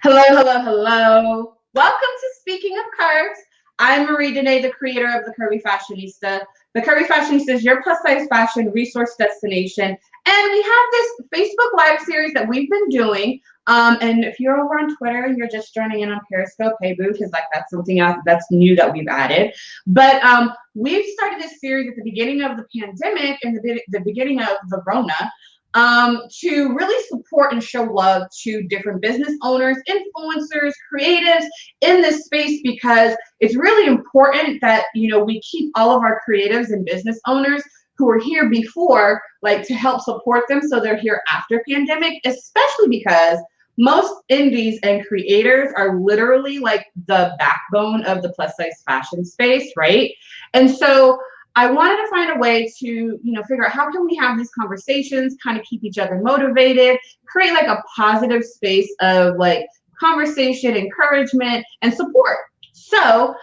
Hello, hello, hello. Welcome to Speaking of Curves. I'm Marie Dene, the creator of The Curvy Fashionista. The Curvy Fashionista is your plus size fashion resource destination. And we have this Facebook Live series that we've been doing. And if you're over on Twitter and you're just joining in on Periscope, Heyyyy Boo, because that's something else that's new that we've added. But we've started this series at the beginning of the pandemic and the beginning of the Rona. To really support and show love to different business owners, influencers, creatives in this space, because it's really important that, we keep all of our creatives and business owners who were here before, like, to help support them so they're here after pandemic, especially because most indies and creators are literally like the backbone of the plus size fashion space, right? And so I wanted to find a way to, figure out how can we have these conversations, kind of keep each other motivated, create like a positive space of like conversation, encouragement, and support. So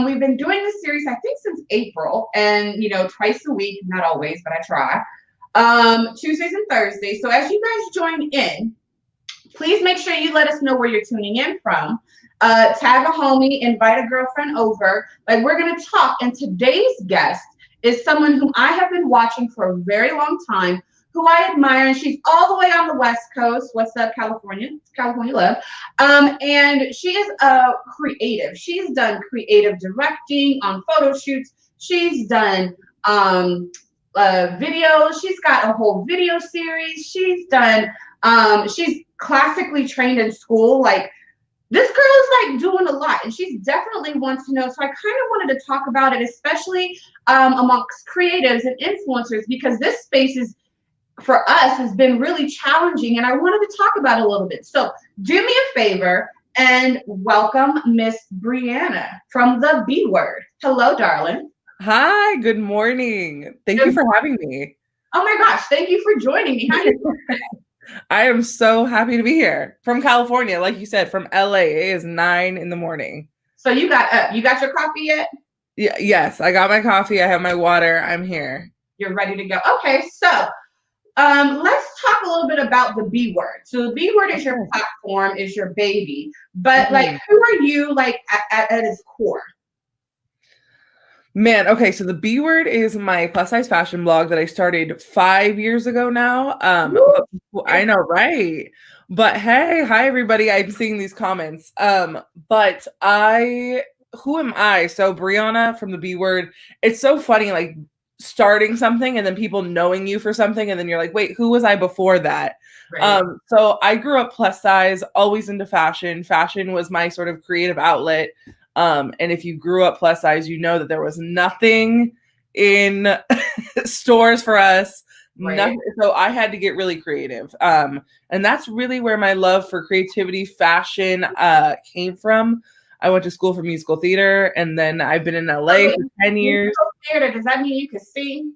we've been doing this series, I think, since April, and twice a week, not always, but I try. Tuesdays and Thursdays. So as you guys join in, please make sure you let us know where you're tuning in from. Tag a homie, invite a girlfriend over. Like, we're gonna talk, and today's guest is someone whom I have been watching for a very long time, who I admire, and she's all the way on the West Coast. What's up, California? California love. And she is a creative. She's done creative directing on photo shoots. She's done videos. She's got a whole video series. She's done, she's classically trained in school. Like, this girl is like doing a lot, and she's definitely wants to know. So I kind of wanted to talk about it, especially amongst creatives and influencers, because this space is, for us, has been really challenging, and I wanted to talk about it a little bit. So do me a favor and welcome Miss Brianna from the B Word. Hello, darling. Hi, good morning. Thank you for having me. Oh my gosh, thank you for joining me. How you doing? I am so happy to be here from California. Like you said, from LA. It is 9 a.m. So you got your coffee yet? Yeah, yes, I got my coffee. I have my water. I'm here. You're ready to go. Okay, so let's talk a little bit about the B Word. So the B Word is your platform, is your baby. But like, who are you like at its core? Man, okay, so the B Word is my plus size fashion blog that I started 5 years ago now. I know, right? But hey, hi everybody. I'm seeing these comments. But who am I? So Brianna from the B Word. It's so funny, like starting something and then people knowing you for something, and then you're like, wait, who was I before that? Right. So I grew up plus size, always into fashion. Fashion was my sort of creative outlet. And if you grew up plus size, you know that there was nothing in stores for us. Right. Nothing, so I had to get really creative. And that's really where my love for creativity, fashion came from. I went to school for musical theater, and then I've been in LA for 10 years. Theater, does that mean you can sing?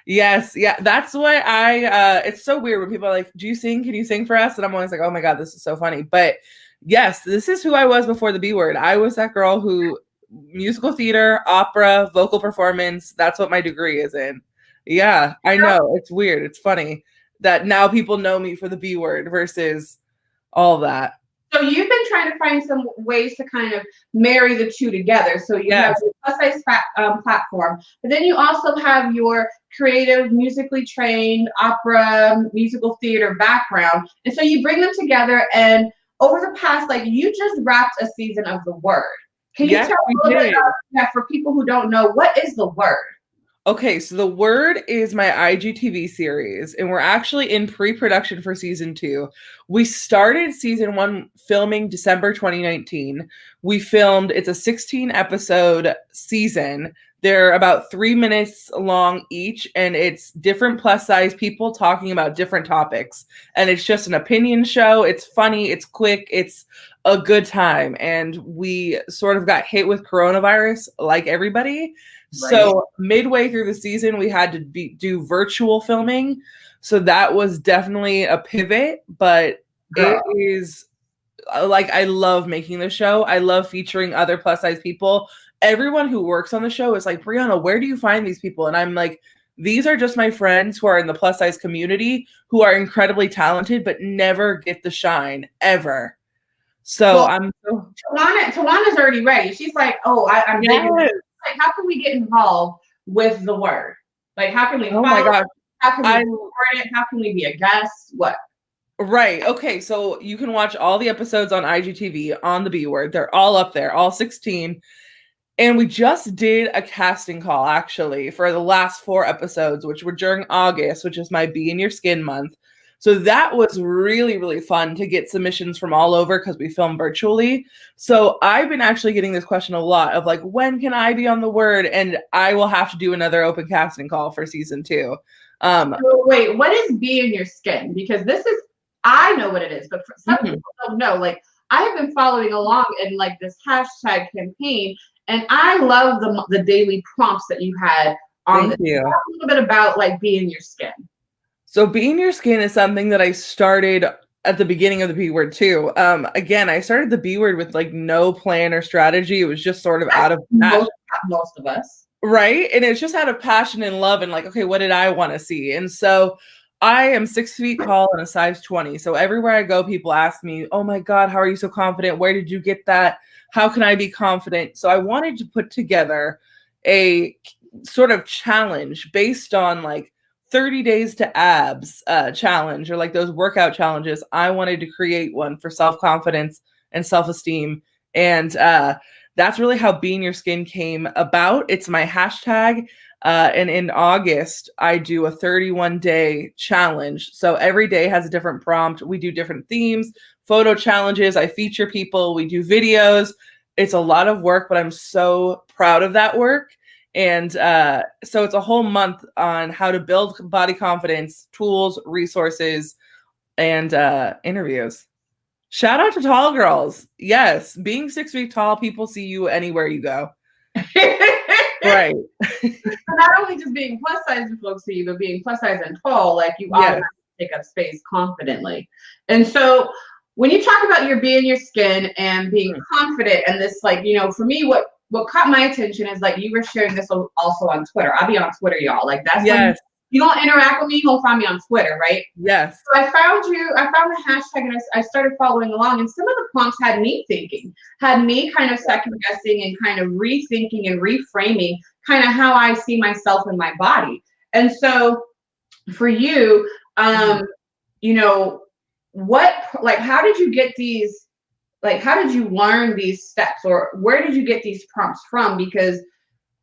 Yes. Yeah. That's why it's so weird when people are like, do you sing? Can you sing for us? And I'm always like, oh my God, this is so funny. But yes, this is who I was before the B Word. I was that girl who musical theater, opera, vocal performance. That's what my degree is in. Yeah, I know. It's weird. It's funny that now people know me for the B Word versus all that. So you've been trying to find some ways to kind of marry the two together. So you have your plus size platform, but then you also have your creative, musically trained opera, musical theater background. And so you bring them together, and over the past, like, you just wrapped a season of The Word. Can you tell me a little bit about that for people who don't know? What is The Word? Okay, so The Word is my IGTV series, and we're actually in pre-production for season 2. We started season 1 filming December 2019. We filmed, it's a 16-episode season. They're about 3 minutes long each, and it's different plus size people talking about different topics. And it's just an opinion show. It's funny, it's quick, it's a good time. And we sort of got hit with coronavirus like everybody. Right. So midway through the season, we had to do virtual filming. So that was definitely a pivot, but it is like, I love making the show. I love featuring other plus size people. Everyone who works on the show is like, Brianna, where do you find these people? And I'm like, these are just my friends who are in the plus size community who are incredibly talented, but never get the shine ever. So Well, I'm so Tawana's already ready. She's like, oh, I'm yes. digging. Like, how can we get involved with the word? Like, how can we Oh my follow? gosh. How can we I support it? How can we be a guest? What? Right. Okay. So you can watch all the episodes on IGTV on the B Word. They're all up there, all 16. And we just did a casting call actually for the last 4 episodes, which were during August, which is my Be in Your Skin month. So that was really, really fun to get submissions from all over because we film virtually. So I've been actually getting this question a lot of like, when can I be on the Word? And I will have to do another open casting call for season 2. So wait, what is Be in Your Skin? Because this is, I know what it is, but some people don't know. Like, I have been following along in like this hashtag campaign, and I love the daily prompts that you had on Thank you. Talk a little bit about like Be in Your Skin. So Be in Your Skin is something that I started at the beginning of the B Word too. Again, I started the B Word with like no plan or strategy. It was just sort of out of passion. Most of us. Right. And it's just out of passion and love and like, okay, what did I want to see? And so I am 6 feet tall and a size 20. So everywhere I go, people ask me, oh my God, how are you so confident? Where did you get that? How can I be confident? So I wanted to put together a sort of challenge based on like 30 days to abs challenge or like those workout challenges. I wanted to create one for self-confidence and self-esteem. And that's really how Be in Your Skin came about. It's my hashtag. And in August, I do a 31-day challenge. So every day has a different prompt. We do different themes, photo challenges. I feature people. We do videos. It's a lot of work, but I'm so proud of that work. And so it's a whole month on how to build body confidence, tools, resources, and interviews. Shout out to tall girls. Yes, being 6 feet tall, people see you anywhere you go. Right. Not only just being plus size folks see you, but being plus size and tall, like you automatically take up space confidently. And so when you talk about your Be in Your Skin and being confident and this, like, you know, for me, what caught my attention is like you were sharing this also on Twitter. I'll be on Twitter, y'all. Like that's when you don't interact with me, you'll find me on Twitter, right? Yes. So I found the hashtag and I started following along, and some of the prompts had me thinking, had me kind of second guessing and kind of rethinking and reframing kind of how I see myself in my body. And so for you, you know, how did you get these, like, how did you learn these steps, or where did you get these prompts from? Because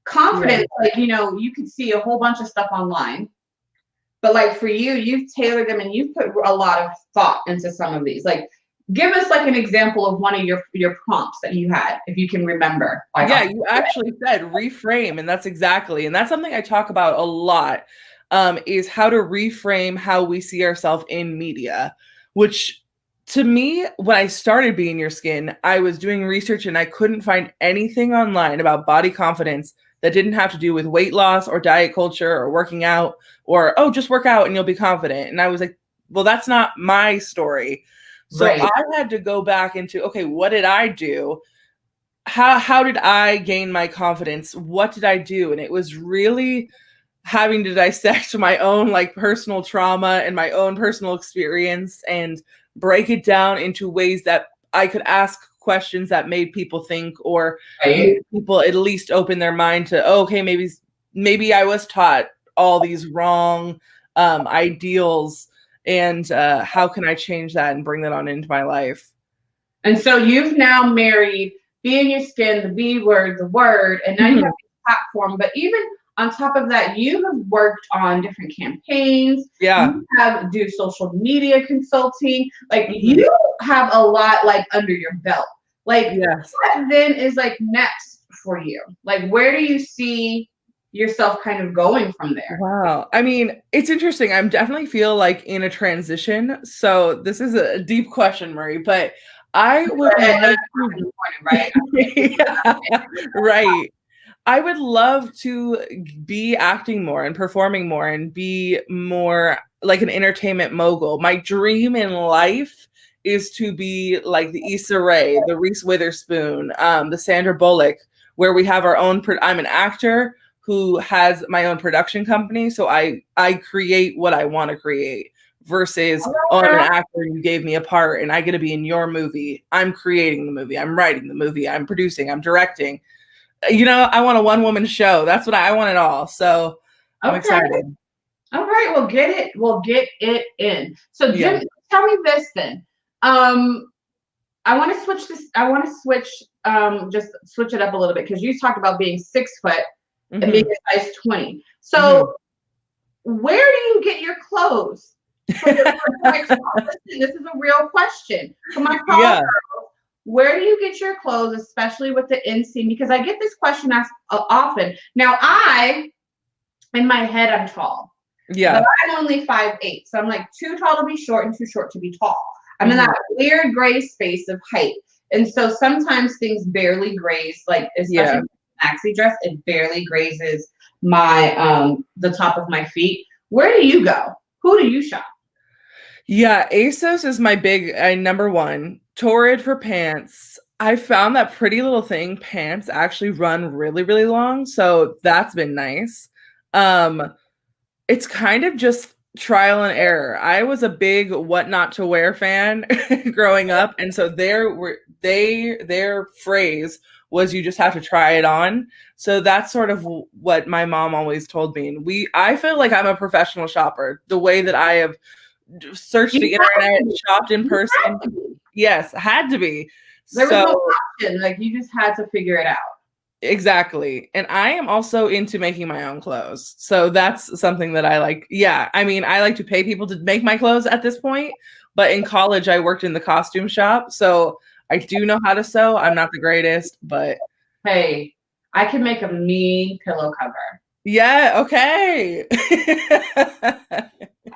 confidence, like, you know, you could see a whole bunch of stuff online, but like for you, you've tailored them and you've put a lot of thought into some of these. Like, give us like an example of one of your prompts that you had, if you can remember. Yeah, you actually said reframe, and that's something I talk about a lot, is how to reframe how we see ourselves in media, which to me, when I started Be in Your Skin, I was doing research and I couldn't find anything online about body confidence that didn't have to do with weight loss or diet culture or working out or, oh, just work out and you'll be confident. And I was like, well, that's not my story. So I had to go back into, okay, what did I do? How did I gain my confidence? What did I do? And it was really having to dissect my own like personal trauma and my own personal experience and break it down into ways that I could ask questions that made people think, or made people at least open their mind to, oh, okay, maybe I was taught all these wrong ideals, and how can I change that and bring that on into my life? And so you've now married Be in Your Skin, the B Word, the Word, and now you have a platform. But even on top of that, you have worked on different campaigns. Yeah. You do social media consulting. Like you have a lot like under your belt. Like what then is like next for you? Like where do you see yourself kind of going from there? Wow. I mean, it's interesting. I'm definitely feel like in a transition. So this is a deep question, Marie, but I would right. I would love to be acting more and performing more and be more like an entertainment mogul. My dream in life is to be like the Issa Rae, the Reese Witherspoon, the Sandra Bullock, where we have our own. I'm an actor who has my own production company, so I create what I want to create versus, oh, I'm an actor, you gave me a part and I get to be in your movie. I'm creating the movie. I'm writing the movie. I'm producing. I'm directing. You know, I want a one-woman show. That's what I want it all. So I'm excited. All right, we'll get it. We'll get it in. So Jim, tell me this then. I want to switch this. I want to just switch it up a little bit because you talked about being 6 foot and being a size 20. So where do you get your clothes? This is a real question. For my girls, where do you get your clothes, especially with the inseam? Because I get this question asked often. Now, in my head, I'm tall. Yeah. But I'm only 5'8", so I'm like too tall to be short and too short to be tall. I'm in that weird gray space of height. And so sometimes things barely graze, like especially maxi dress, it barely grazes my the top of my feet. Where do you go? Who do you shop? Yeah, ASOS is my big number one. Torrid for pants. I found that Pretty Little Thing pants actually run really, really long, so that's been nice. It's kind of just trial and error. I was a big What Not to Wear fan growing up, and so their phrase was you just have to try it on. So that's sort of what my mom always told me. And I feel like I'm a professional shopper. The way that I have searched the internet, shopped in person. Yes, had to be. There was no option. Like you just had to figure it out. Exactly. And I am also into making my own clothes. So that's something that I like. Yeah. I mean, I like to pay people to make my clothes at this point, but in college I worked in the costume shop. So I do know how to sew. I'm not the greatest, but hey, I can make a mean pillow cover. Yeah, okay.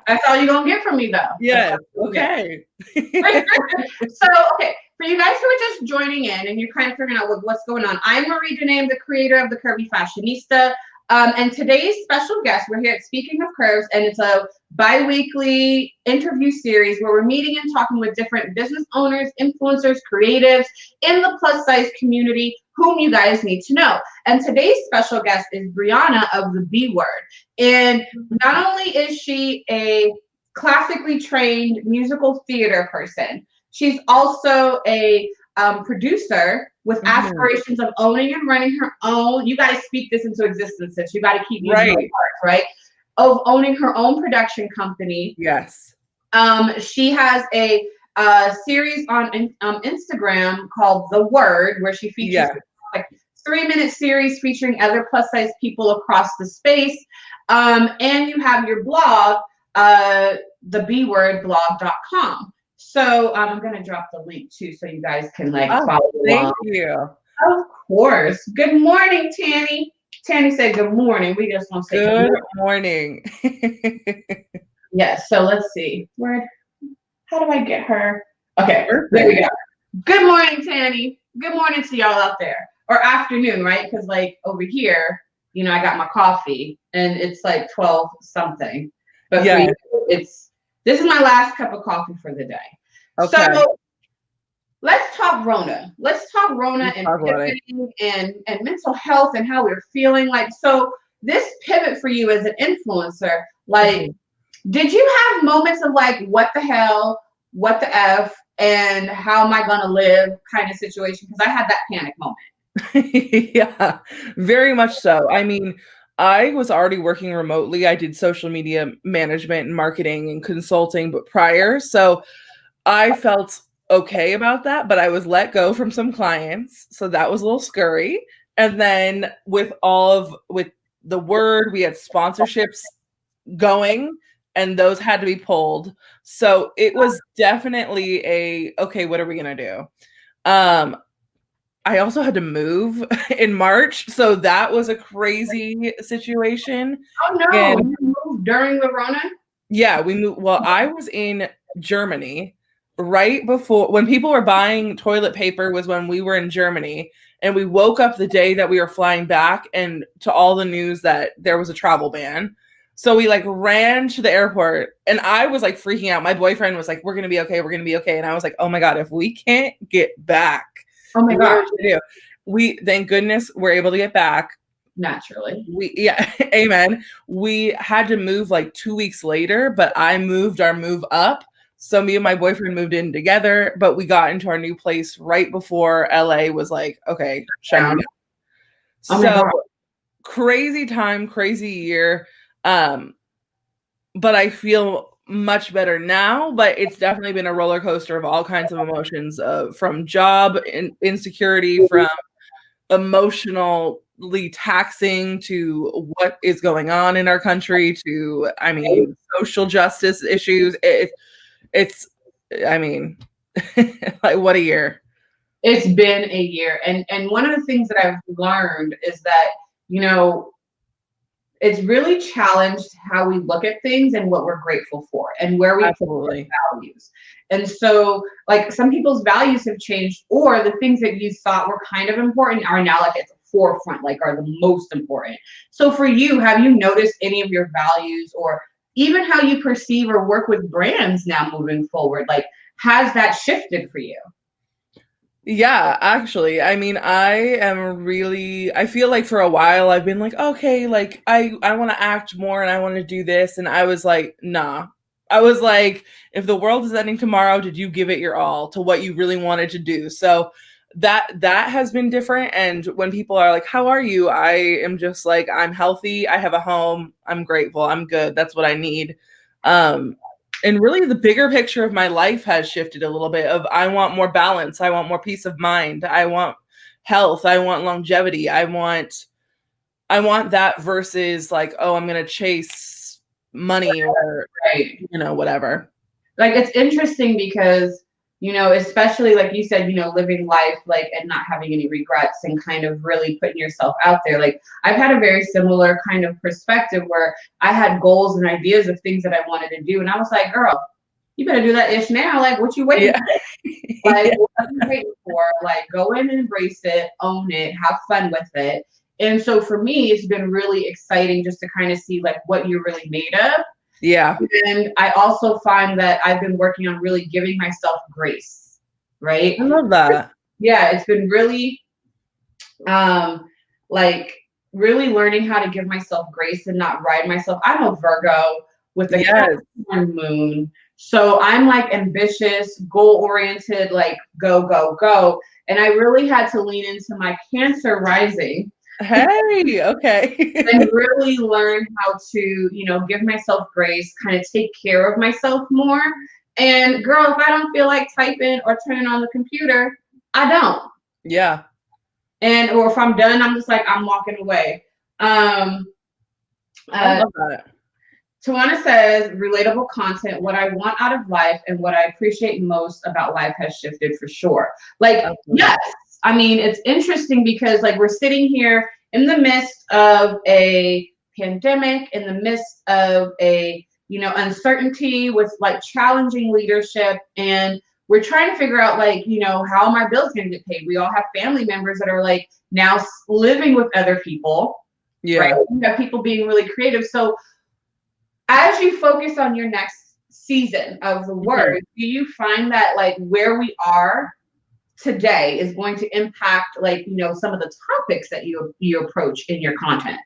That's all you're gonna get from me though. Yeah, okay. So, okay, for you guys who are just joining in and you're kind of figuring out what's going on, I'm Marie Dene, I'm the creator of the Curvy Fashionista. And today's special guest, we're here at Speaking of Curves, and it's a bi-weekly interview series where we're meeting and talking with different business owners, influencers, creatives in the plus size community whom you guys need to know. And today's special guest is Brianna of the B Word. And not only is she a classically trained musical theater person, she's also a producer with aspirations of owning and running her own. You guys speak this into existence. You got to keep using parts, right? Of owning her own production company. Yes. She has a series on Instagram called The Word, where she features like 3-minute series featuring other plus size people across the space. And you have your blog, thebwordblog.com. So I'm going to drop the link too, so you guys can follow along. Thank you. Of course. Good morning, Tanny. Tanny said good morning. We just want to say good morning. Yes. So let's see. How do I get her? Okay. There we go. Good morning, Tanny. Good morning to y'all out there. Or afternoon, right? Because over here, I got my coffee and it's 12 something. But for you, this is my last cup of coffee for the day. Okay. So let's talk Rona. Let's talk Rona and pivoting and mental health and how we're feeling. So this pivot for you as an influencer, did you have moments of what the hell, what the F, and how am I gonna live kind of situation? Because I had that panic moment. Yeah, very much so. I mean, I was already working remotely. I did social media management and marketing and consulting, but prior, so I felt okay about that, but I was let go from some clients, so that was a little scary. And then with the Word, we had sponsorships going, and those had to be pulled. So it was definitely okay, what are we gonna do? I also had to move in March, so that was a crazy situation. Oh no, you moved during the Rona? Yeah, we moved. Well, I was in Germany right before, when people were buying toilet paper was when we were in Germany, and we woke up the day that we were flying back and to all the news that there was a travel ban. So we ran to the airport, and I was freaking out. My boyfriend was like, we're going to be okay. We're going to be okay. And I was like, oh my God, if we can't get back, oh my God, we, thank goodness we're able to get back. Naturally. Amen. We had to move like 2 weeks later, but I moved our move up. So me and my boyfriend moved in together, but we got into our new place right before LA was like, okay, shut down. Oh my God. Crazy time, crazy year. But I feel much better now, but it's definitely been a roller coaster of all kinds of emotions, from job insecurity, from emotionally taxing, to what is going on in our country, to, I mean, social justice issues. It's, I mean, like, what a year. It's been a year. And one of the things that I've learned is that, you know, it's really challenged how we look at things and what we're grateful for and where we put our values. And so, like, some people's values have changed, or the things that you thought were kind of important are now like at the forefront, like are the most important. So for you, have you noticed any of your values, or even how you perceive or work with brands now moving forward? Like, has that shifted for you? Yeah, actually, I mean, I feel like for a while I've been like, okay, like I want to act more and I want to do this. And I was like, nah. I was like, if the world is ending tomorrow, did you give it your all to what you really wanted to do? So that has been different. And when people are like, how are you? I am just like, I'm healthy. I have a home. I'm grateful. I'm good. That's what I need. And really the bigger picture of my life has shifted a little bit of, I want more balance. I want more peace of mind. I want health. I want longevity. I want that versus like, oh, I'm going to chase money or, you know, whatever. Like, it's interesting because, you know, especially like you said, you know, living life, like, and not having any regrets and kind of really putting yourself out there. Like, I've had a very similar kind of perspective where I had goals and ideas of things that I wanted to do. And I was like, girl, you better do that ish now. Like, what you waiting for? Like, what are you waiting for? Like, go in and embrace it, own it, have fun with it. And so for me, it's been really exciting just to kind of see like what you're really made of. Yeah. And I also find that I've been working on really giving myself grace, right? I love that. Yeah, it's been really like really learning how to give myself grace and not ride myself. I'm a Virgo with a Capricorn moon. So I'm like ambitious, goal-oriented, like go, go, go. And I really had to lean into my Cancer rising. Hey, okay. And really learn how to, you know, give myself grace, kind of take care of myself more. And girl, if I don't feel like typing or turning on the computer, I don't. Yeah. And or if I'm done, I'm just like, I'm walking away. I love that. Tawana says, relatable content, what I want out of life and what I appreciate most about life has shifted for sure. Like, yes. I mean, it's interesting because like we're sitting here in the midst of a pandemic, in the midst of a, you know, uncertainty with like challenging leadership. And we're trying to figure out like, you know, how are my bills going to get paid? We all have family members that are like now living with other people. Yeah. Right? We have people being really creative. So as you focus on your next season of the word, do you find that like where we are today is going to impact like, you know, some of the topics that you approach in your content?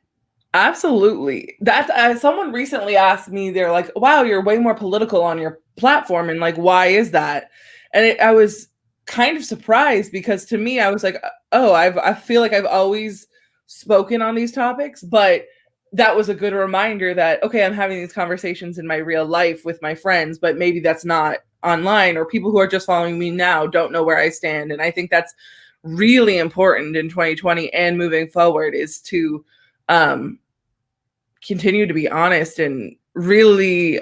Absolutely. That's someone recently asked me, they're like, wow, you're way more political on your platform. And like, why is that? And I was kind of surprised because to me, I was like, oh, I feel like I've always spoken on these topics, but that was a good reminder that, okay, I'm having these conversations in my real life with my friends, but maybe that's not online, or people who are just following me now don't know where I stand. And I think that's really important in 2020 and moving forward, is to continue to be honest and really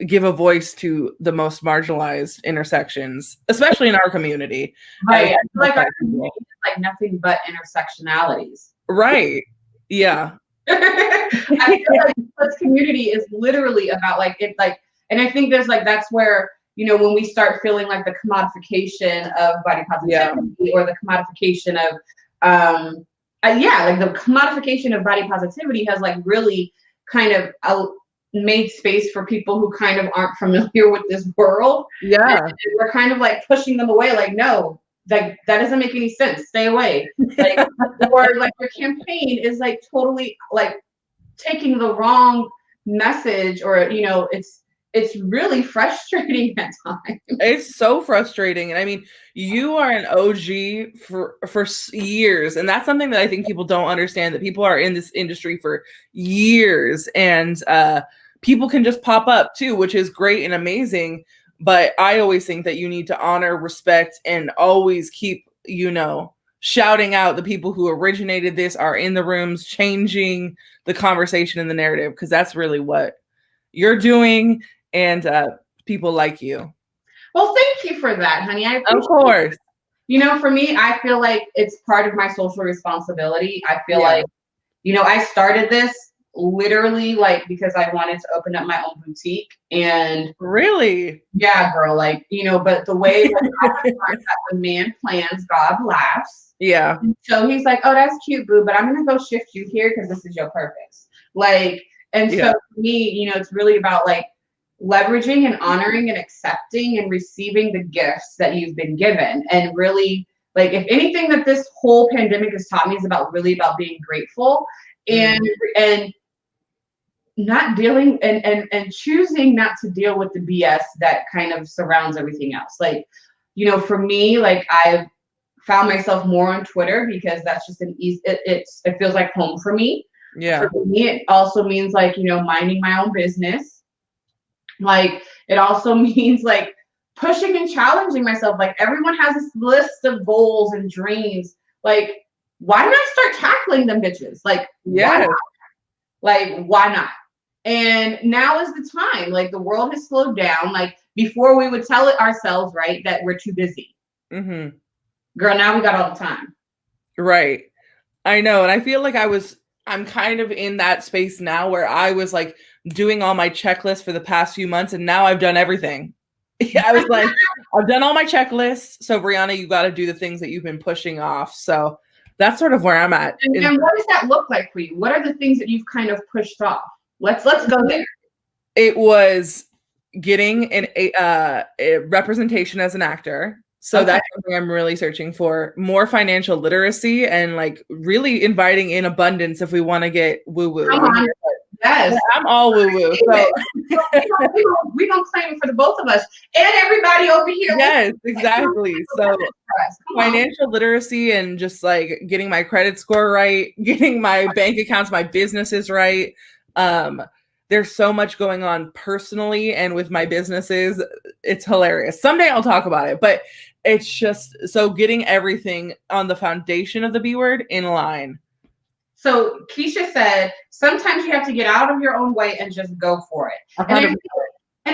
give a voice to the most marginalized intersections, especially in our community. Right. I feel like our community is like nothing but intersectionalities. Right. Yeah. I feel like this community is literally about like it, like, and I think there's like, that's where, you know, when we start feeling like the commodification of body positivity, or the commodification of like the commodification of body positivity has like really kind of made space for people who kind of aren't familiar with this world. Yeah. And we're kind of like pushing them away, like, no, like that doesn't make any sense. Stay away. Like, or like your campaign is like totally like taking the wrong message, or you know, it's really frustrating at times. It's so frustrating. And I mean, you are an OG for years, and that's something that I think people don't understand, that people are in this industry for years, and people can just pop up too, which is great and amazing. But I always think that you need to honor, respect, and always keep, you know, shouting out the people who originated this, are in the rooms, changing the conversation and the narrative, because that's really what you're doing, and people like you. Well, thank you for that, honey. I appreciate Of course. it. You know, for me, I feel like it's part of my social responsibility. I feel like, you know, I started this literally like because I wanted to open up my own boutique. And really, yeah, girl, like, you know, but the way like, I learned that when man plans, God laughs. Yeah. And so he's like, oh, that's cute, boo, but I'm gonna go shift you here because this is your purpose. Like, and so for me, you know, it's really about like leveraging and honoring and accepting and receiving the gifts that you've been given. And really, like, if anything that this whole pandemic has taught me is about really about being grateful and not dealing and choosing not to deal with the BS that kind of surrounds everything else. Like, you know, for me, like I've found myself more on Twitter because that's just an easy, it feels like home for me. Yeah. For me, it also means like, you know, minding my own business. Like, it also means like pushing and challenging myself. Like, everyone has this list of goals and dreams. Like, why not start tackling them bitches? Like, why not? Like, why not? And now is the time. Like, the world has slowed down. Like, before we would tell it ourselves, right, that we're too busy. Mm-hmm. Girl, now we got all the time. Right. I know. And I feel like I'm kind of in that space now where I was like doing all my checklists for the past few months, and now I've done everything. I was like, I've done all my checklists. So Brianna, you got to do the things that you've been pushing off. So that's sort of where I'm at. And what does that look like for you? What are the things that you've kind of pushed off? Let's go there. It was getting a representation as an actor. So that's something I'm really searching for. More financial literacy and like really inviting in abundance if we want to get woo-woo. Come on. Yes. I'm all woo-woo. So we gonna claim it for the both of us and everybody over here. Yes, exactly. So financial literacy and just like getting my credit score right, getting my bank accounts, my businesses right. There's so much going on personally and with my businesses. It's hilarious. Someday I'll talk about it, but it's just so getting everything on the foundation of the B word in line. So Keisha said, sometimes you have to get out of your own way and just go for it. And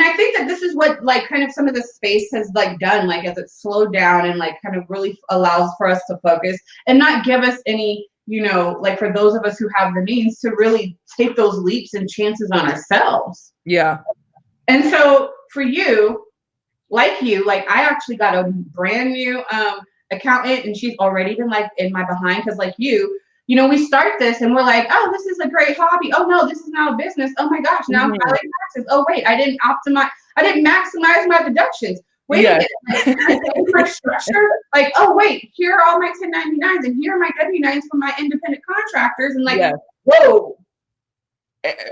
I think that this is what like kind of some of the space has like done, like as it's slowed down and like kind of really allows for us to focus and not give us any, you know, like for those of us who have the means to really take those leaps and chances on ourselves. Yeah. And so for you, like I actually got a brand new accountant, and she's already been like in my behind because like you know, we start this and we're like, oh, this is a great hobby. Oh no, this is now a business. Oh my gosh, now I'm filing taxes. Oh wait, I didn't maximize my deductions. Wait a minute, my structure. Like, oh wait, here are all my 1099s and here are my W9s from my independent contractors. And like, whoa.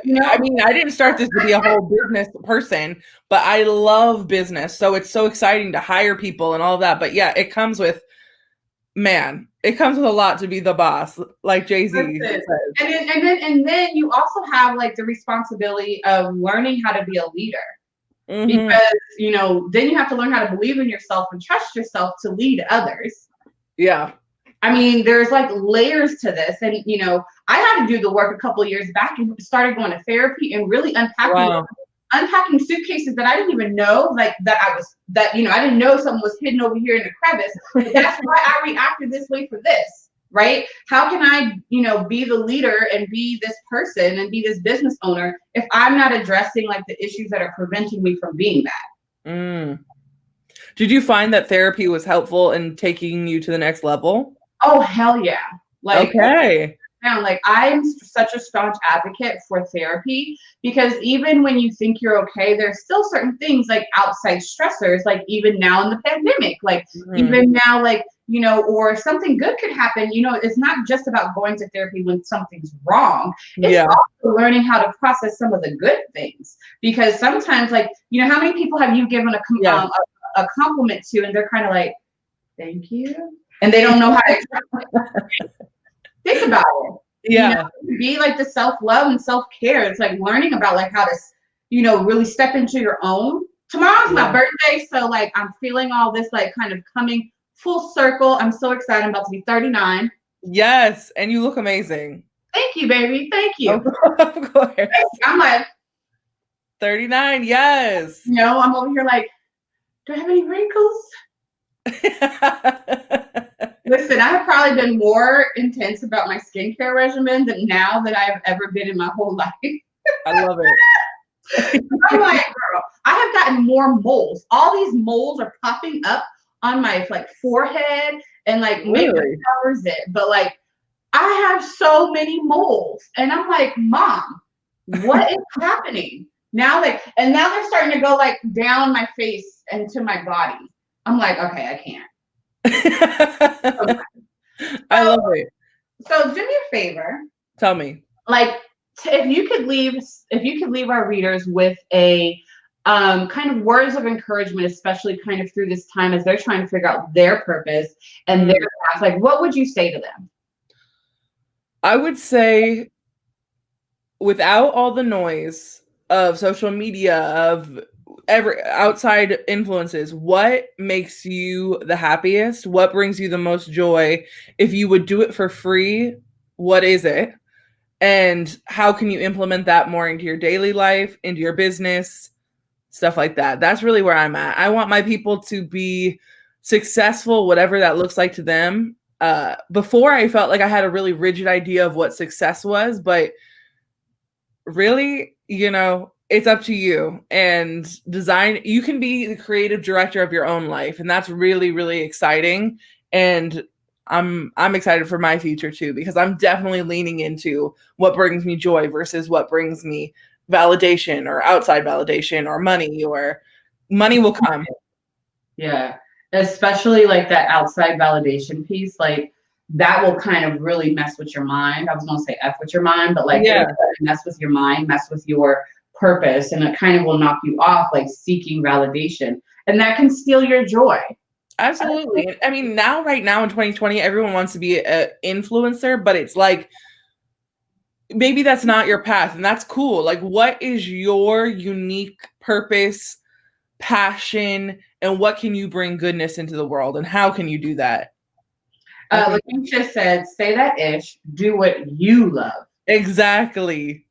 You know? I mean, I didn't start this to be a whole business person, but I love business. So it's so exciting to hire people and all that. But yeah, it comes with a lot to be the boss, like Jay-Z says. And then you also have like the responsibility of learning how to be a leader. Because, you know, then you have to learn how to believe in yourself and trust yourself to lead others. Yeah. I mean, there's like layers to this. And, you know, I had to do the work a couple of years back and started going to therapy and really unpacking suitcases that I didn't even know, like you know, I didn't know something was hidden over here in the crevice. That's why I reacted this way for this, right? How can I, you know, be the leader and be this person and be this business owner if I'm not addressing like the issues that are preventing me from being that? Did you find that therapy was helpful in taking you to the next level? Oh, hell yeah. Like, okay. down. Like, I'm such a staunch advocate for therapy, because even when you think you're okay, there's still certain things like outside stressors, like even now in the pandemic, like even now, like, you know, or something good could happen. You know, it's not just about going to therapy when something's wrong. It's also learning how to process some of the good things, because sometimes, like, you know, how many people have you given a compliment to, and they're kind of like, thank you, and they don't know how to think about it. Yeah. You know, be like the self-love and self-care. It's like learning about like how to, you know, really step into your own. Tomorrow's my birthday, so like I'm feeling all this like kind of coming full circle. I'm so excited. I'm about to be 39. Yes, and you look amazing. Thank you, baby. Thank you. Of course. I'm like 39, yes. You know, I'm over here like, do I have any wrinkles? Listen, I have probably been more intense about my skincare regimen than now that I've ever been in my whole life. I love it. I'm like, girl, I have gotten more moles. All these moles are popping up on my like forehead, and like makeup covers it. But like, I have so many moles, and I'm like, Mom, what is happening now? Like, and now they're starting to go like down my face and to my body. I'm like, okay, I can't. I love it. So do me a favor. Tell me. Like, if you could leave our readers with a kind of words of encouragement, especially kind of through this time as they're trying to figure out their purpose and their path, like, what would you say to them? I would say, without all the noise of social media, of every outside influences, what makes you the happiest? What brings you the most joy? If you would do it for free, what is it? And how can you implement that more into your daily life, into your business, stuff like that? That's really where I'm at. I want my people to be successful, whatever that looks like to them. Before, I felt like I had a really rigid idea of what success was, but really, you know, it's up to you. And design, you can be the creative director of your own life, and that's really, really exciting. And I'm excited for my future too, because I'm definitely leaning into what brings me joy versus what brings me validation or outside validation or money will come. Yeah. Especially like that outside validation piece, like that will kind of really mess with your mind. I was going to say F with your mind, but like mess with your mind, mess with your purpose, and it kind of will knock you off like seeking validation, and that can steal your joy. Absolutely. I mean, right now in 2020, everyone wants to be an influencer, but it's like, maybe that's not your path, and that's cool. Like, what is your unique purpose, passion, and what can you bring goodness into the world, and how can you do that? Lakeisha said, say that ish, do what you love. Exactly.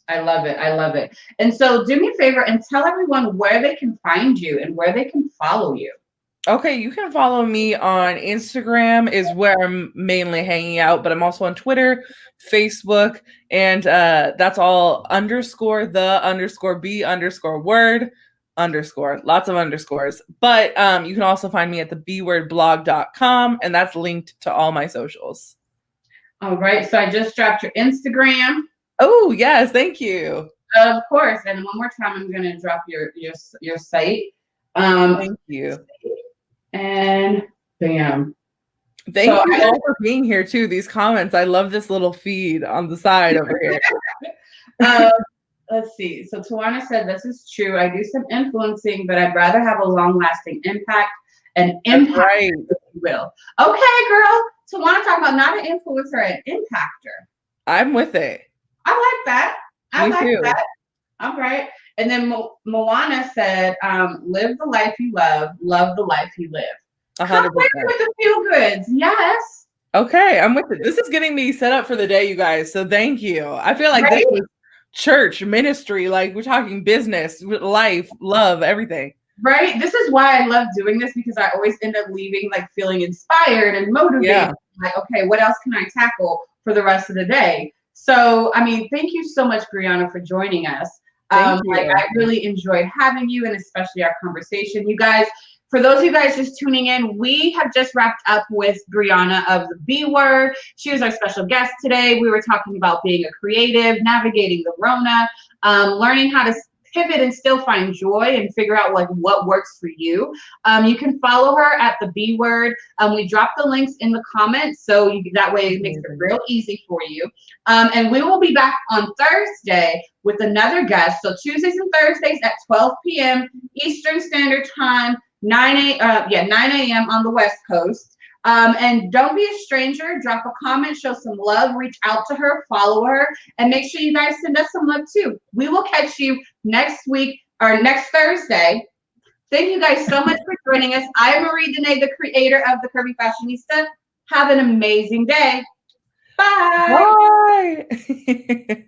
I love it. I love it. And so do me a favor and tell everyone where they can find you and where they can follow you. Okay, you can follow me on Instagram, is where I'm mainly hanging out, but I'm also on Twitter, Facebook, and that's all _the_b_word_, lots of underscores. But you can also find me at the bwordblog.com, and that's linked to all my socials. All right, so I just dropped your Instagram. Oh, yes, thank you. Of course, and one more time, I'm going to drop your site. Thank you. And bam. Thank you all for being here too. These comments, I love this little feed on the side over here. Let's see. So Tawana said, this is true. I do some influencing, but I'd rather have a long-lasting impact and impact, right, if you will. Okay, girl. Tawana talking about not an influencer, an impactor. I'm with it. I like that. Me too. That. All right. And then Moana said, live the life you love the life you live. 100%. With the feel goods. Yes. Okay, I'm with it. This is getting me set up for the day, you guys. So thank you. I feel like this is church, ministry, like we're talking business, life, love, everything. Right. This is why I love doing this, because I always end up leaving like feeling inspired and motivated. Yeah. Like, okay, what else can I tackle for the rest of the day? So, I mean, thank you so much, Brianna, for joining us. Like, I really enjoyed having you, and especially our conversation. You guys, For those of you guys just tuning in, we have just wrapped up with Brianna of the B Word. She was our special guest today. We were talking about being a creative, navigating the Rona, learning how to pivot and still find joy and figure out like what works for you. You can follow her at the B Word. We dropped the links in the comments, so that way it makes it real easy for you. And we will be back on Thursday with another guest. So Tuesdays and Thursdays at 12 p.m. Eastern Standard Time, 9 a.m. on the West Coast. And don't be a stranger. Drop a comment, show some love, reach out to her, follow her, and make sure you guys send us some love too. We will catch you next week or next Thursday. Thank you guys so much for joining us. I'm Marie Dene, the creator of the Curvy Fashionista. Have an amazing day. Bye. Bye.